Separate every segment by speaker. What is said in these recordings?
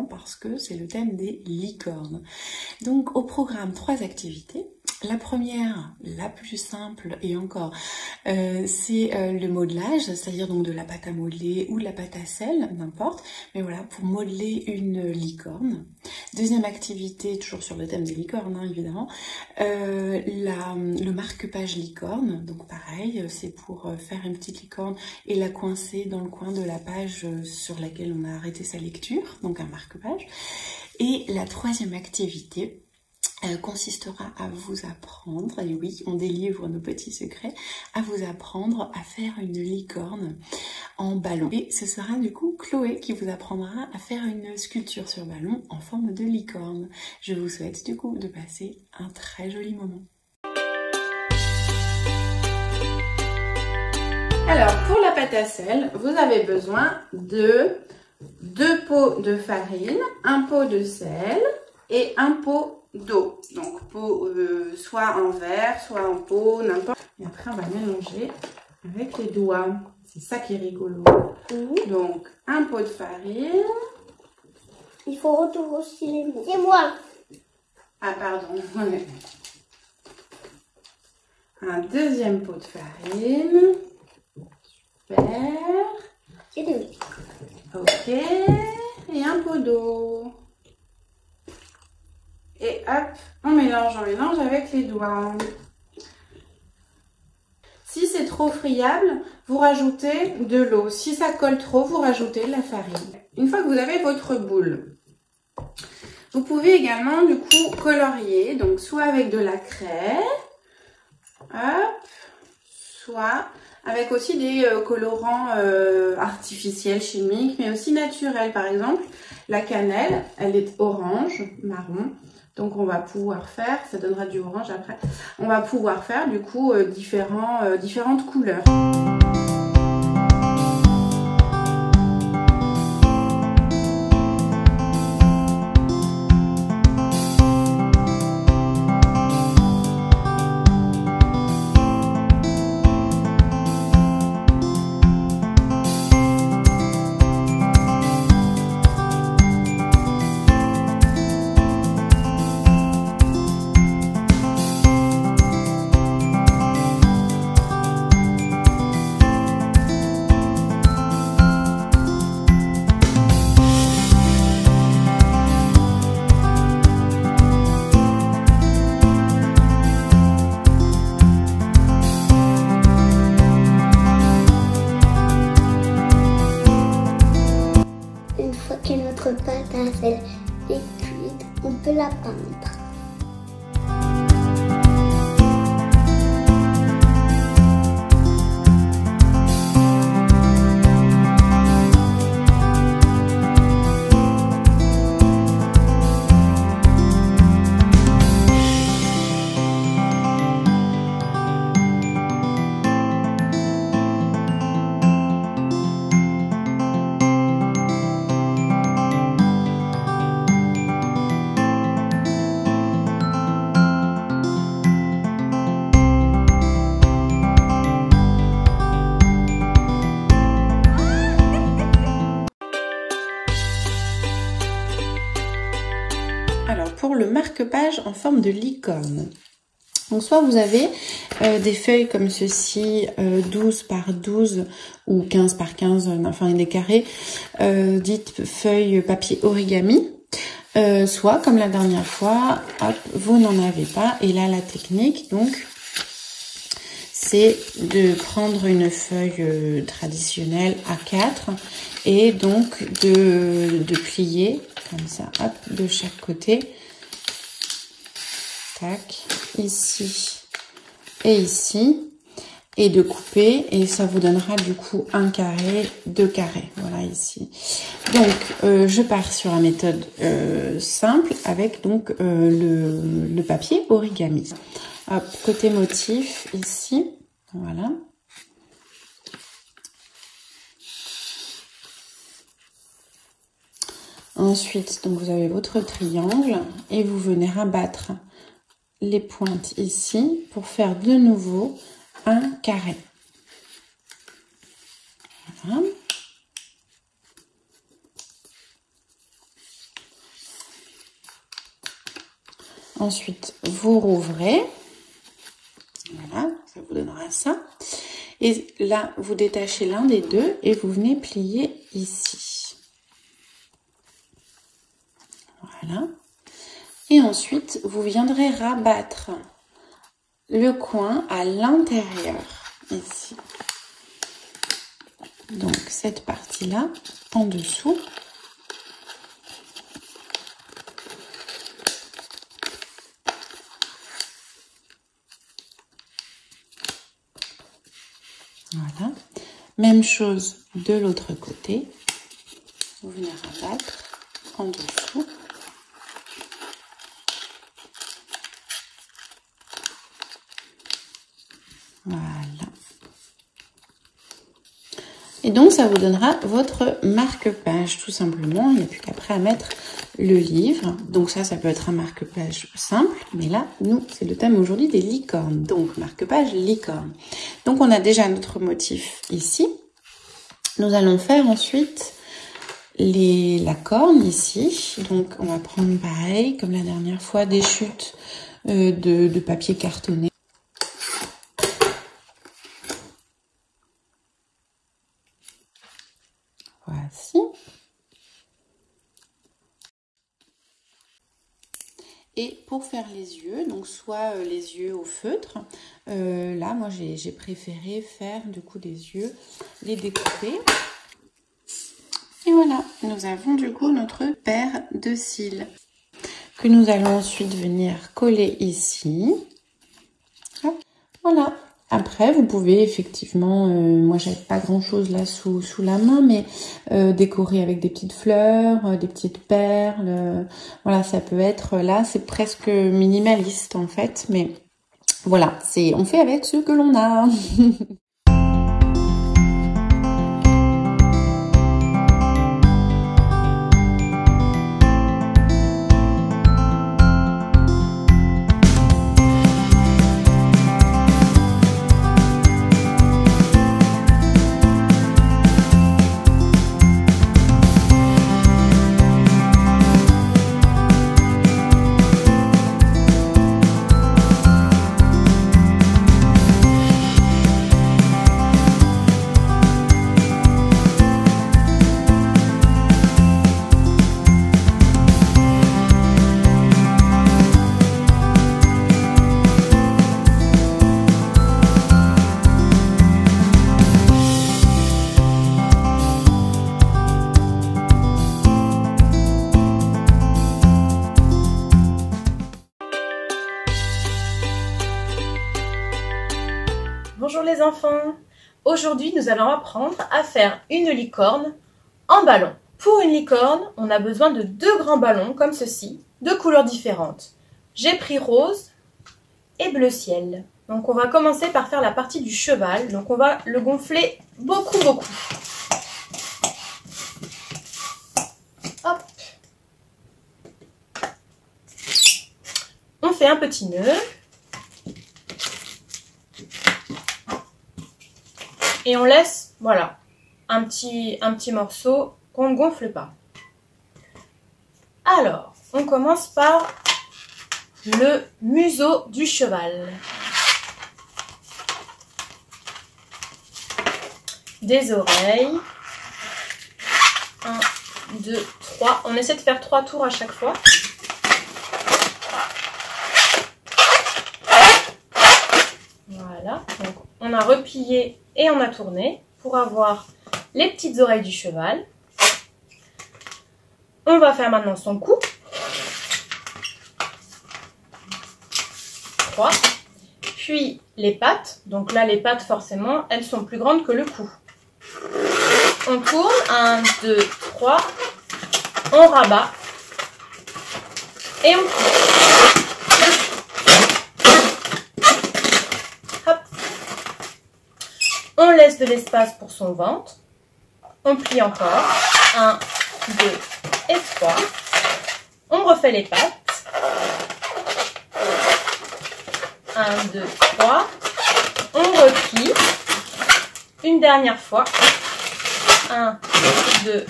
Speaker 1: simplement parce que c'est le thème des licornes. Donc au programme, 3 activités. La première, la plus simple et encore, c'est le modelage, c'est-à-dire donc de la pâte à modeler ou de la pâte à sel, n'importe. Mais voilà, pour modeler une licorne. Deuxième activité, toujours sur le thème des licornes, hein, évidemment, le marque-page licorne. Donc pareil, c'est pour faire une petite licorne et la coincer dans le coin de la page sur laquelle on a arrêté sa lecture, donc un marque-page. Et la troisième activité consistera à vous apprendre, et oui, on délivre nos petits secrets, à vous apprendre à faire une licorne en ballon. Et ce sera du coup Chloé qui vous apprendra à faire une sculpture sur ballon en forme de licorne. Je vous souhaite du coup de passer un très joli moment. Alors, pour la pâte à sel, vous avez besoin de 2 pots de farine, 1 pot de sel et 1 pot d'eau. Donc pot soit en verre, soit en pot, n'importe. Et après on va mélanger avec les doigts. C'est ça qui est rigolo. Donc 1 pot de farine.
Speaker 2: Il faut retourner aussi les mains. C'est moi.
Speaker 1: Ah pardon. Un deuxième pot de farine. Super.
Speaker 2: C'est 2.
Speaker 1: Ok. Et 1 pot d'eau. Et hop, on mélange avec les doigts. Si c'est trop friable, vous rajoutez de l'eau. Si ça colle trop, vous rajoutez de la farine. Une fois que vous avez votre boule, vous pouvez également du coup colorier. Donc soit avec de la craie, hop, soit avec aussi des colorants artificiels, chimiques, mais aussi naturels. Par exemple, la cannelle, elle est orange, marron. Donc on va pouvoir faire, ça donnera du orange après, on va pouvoir faire du coup différentes couleurs.
Speaker 2: Notre pâte à sel est cuite, on peut la peindre.
Speaker 1: Alors pour le marque-page en forme de licorne, donc soit vous avez des feuilles comme ceci, 12 par 12 ou 15 par 15, enfin des carrés, dites feuilles papier origami, soit comme la dernière fois, hop, vous n'en avez pas. Et là la technique donc c'est de prendre une feuille traditionnelle A4 et donc de plier comme ça, hop, de chaque côté, tac, ici et ici, et de couper, et ça vous donnera du coup un carré, 2 carrés, voilà ici. Donc je pars sur la méthode simple avec donc le papier origami. Hop, côté motif ici, voilà. Ensuite, donc vous avez votre triangle et vous venez rabattre les pointes ici pour faire de nouveau un carré. Voilà. Ensuite, vous rouvrez. Voilà, ça vous donnera ça. Et là, vous détachez l'un des deux et vous venez plier ici. Voilà. Et ensuite, vous viendrez rabattre le coin à l'intérieur, ici. Donc, cette partie-là, en dessous. Voilà. Même chose de l'autre côté. Vous venez rabattre en dessous. Voilà. Et donc, ça vous donnera votre marque-page, tout simplement. Il n'y a plus qu'après à mettre le livre. Donc ça peut être un marque-page simple. Mais là, nous, c'est le thème aujourd'hui des licornes. Donc, marque-page licorne. Donc, on a déjà notre motif ici. Nous allons faire ensuite la corne ici. Donc, on va prendre pareil, comme la dernière fois, des chutes de papier cartonné. Voici. Et pour faire les yeux, donc soit les yeux au feutre, là moi j'ai préféré faire du coup des yeux, les découper. Et voilà, nous avons du coup notre paire de cils que nous allons ensuite venir coller ici. Hop, voilà. Après, vous pouvez effectivement, moi j'avais pas grand chose là sous la main, mais décorer avec des petites fleurs, des petites perles. Voilà, ça peut être là, c'est presque minimaliste en fait, mais voilà, on fait avec ce que l'on a.
Speaker 3: Bonjour les enfants, aujourd'hui nous allons apprendre à faire une licorne en ballon. Pour une licorne, on a besoin de 2 grands ballons comme ceci, de couleurs différentes. J'ai pris rose et bleu ciel. Donc on va commencer par faire la partie du cheval, donc on va le gonfler beaucoup. Hop. On fait un petit nœud. Et on laisse, voilà, un petit morceau qu'on ne gonfle pas. Alors, on commence par le museau du cheval. Des oreilles. 1, 2, 3. On essaie de faire 3 tours à chaque fois. Voilà, donc on a replié et on a tourné pour avoir les petites oreilles du cheval. On va faire maintenant son cou. 3. Puis les pattes. Donc là, les pattes, forcément, elles sont plus grandes que le cou. On tourne. 1, 2, 3. On rabat. Et on tourne. On laisse de l'espace pour son ventre. On plie encore. 1, 2 et 3. On refait les pattes. 1, 2, 3. On replie. Une dernière fois. 1, 2,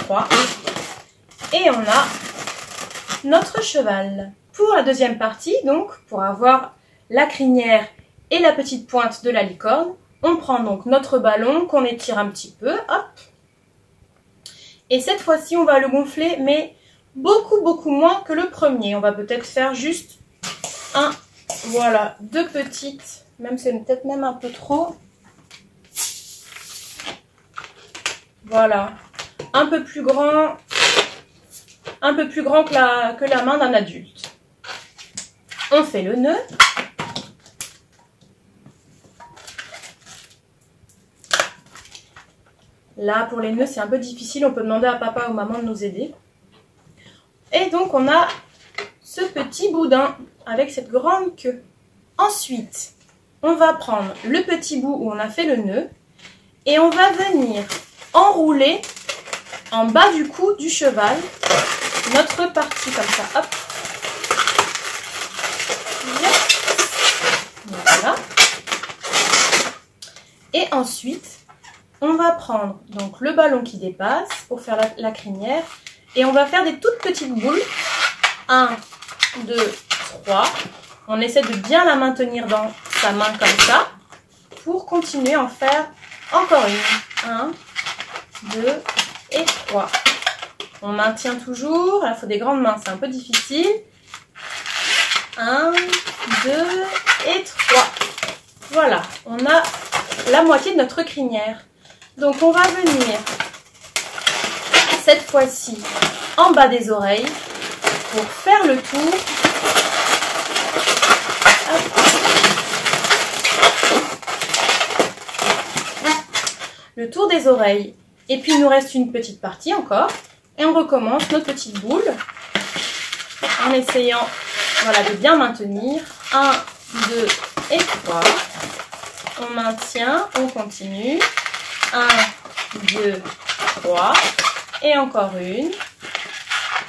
Speaker 3: 3. Et on a notre cheval. Pour la deuxième partie, donc, pour avoir la crinière et la petite pointe de la licorne, on prend donc notre ballon qu'on étire un petit peu, hop. Et cette fois-ci, on va le gonfler, mais beaucoup moins que le premier. On va peut-être faire juste voilà, 2 petites, même c'est peut-être même un peu trop. Voilà, un peu plus grand que la main d'un adulte. On fait le nœud. Là, pour les nœuds, c'est un peu difficile. On peut demander à papa ou maman de nous aider. Et donc, on a ce petit boudin avec cette grande queue. Ensuite, on va prendre le petit bout où on a fait le nœud et on va venir enrouler en bas du cou du cheval notre partie comme ça. Hop. Voilà. Et ensuite, on va prendre donc le ballon qui dépasse pour faire la crinière et on va faire des toutes petites boules. 1, 2, 3. On essaie de bien la maintenir dans sa main comme ça pour continuer à en faire encore une. 1, 2 et 3. On maintient toujours. Là, il faut des grandes mains, c'est un peu difficile. 1, 2 et 3. Voilà, on a la moitié de notre crinière. Donc, on va venir cette fois-ci en bas des oreilles pour faire le tour. Le tour des oreilles. Et puis, il nous reste une petite partie encore. Et on recommence notre petite boule en essayant voilà, de bien maintenir. 1, 2 et 3. On maintient, on continue. 1, 2, 3. Et encore une.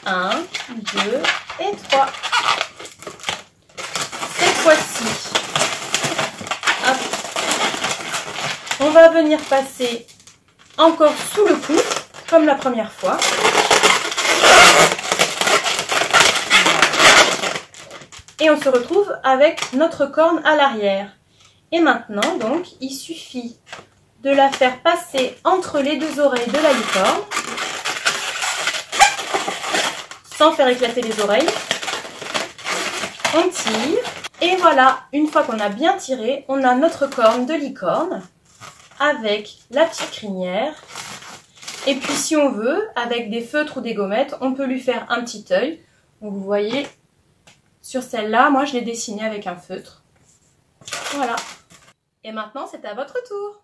Speaker 3: 1, 2 et 3. Cette fois-ci, on va venir passer encore sous le cou, comme la première fois. Et on se retrouve avec notre corne à l'arrière. Et maintenant, donc, il suffit de la faire passer entre les deux oreilles de la licorne, sans faire éclater les oreilles. On tire. Et voilà, une fois qu'on a bien tiré, on a notre corne de licorne avec la petite crinière. Et puis si on veut, avec des feutres ou des gommettes, on peut lui faire un petit œil. Donc vous voyez, sur celle-là, moi je l'ai dessinée avec un feutre. Voilà. Et maintenant, c'est à votre tour.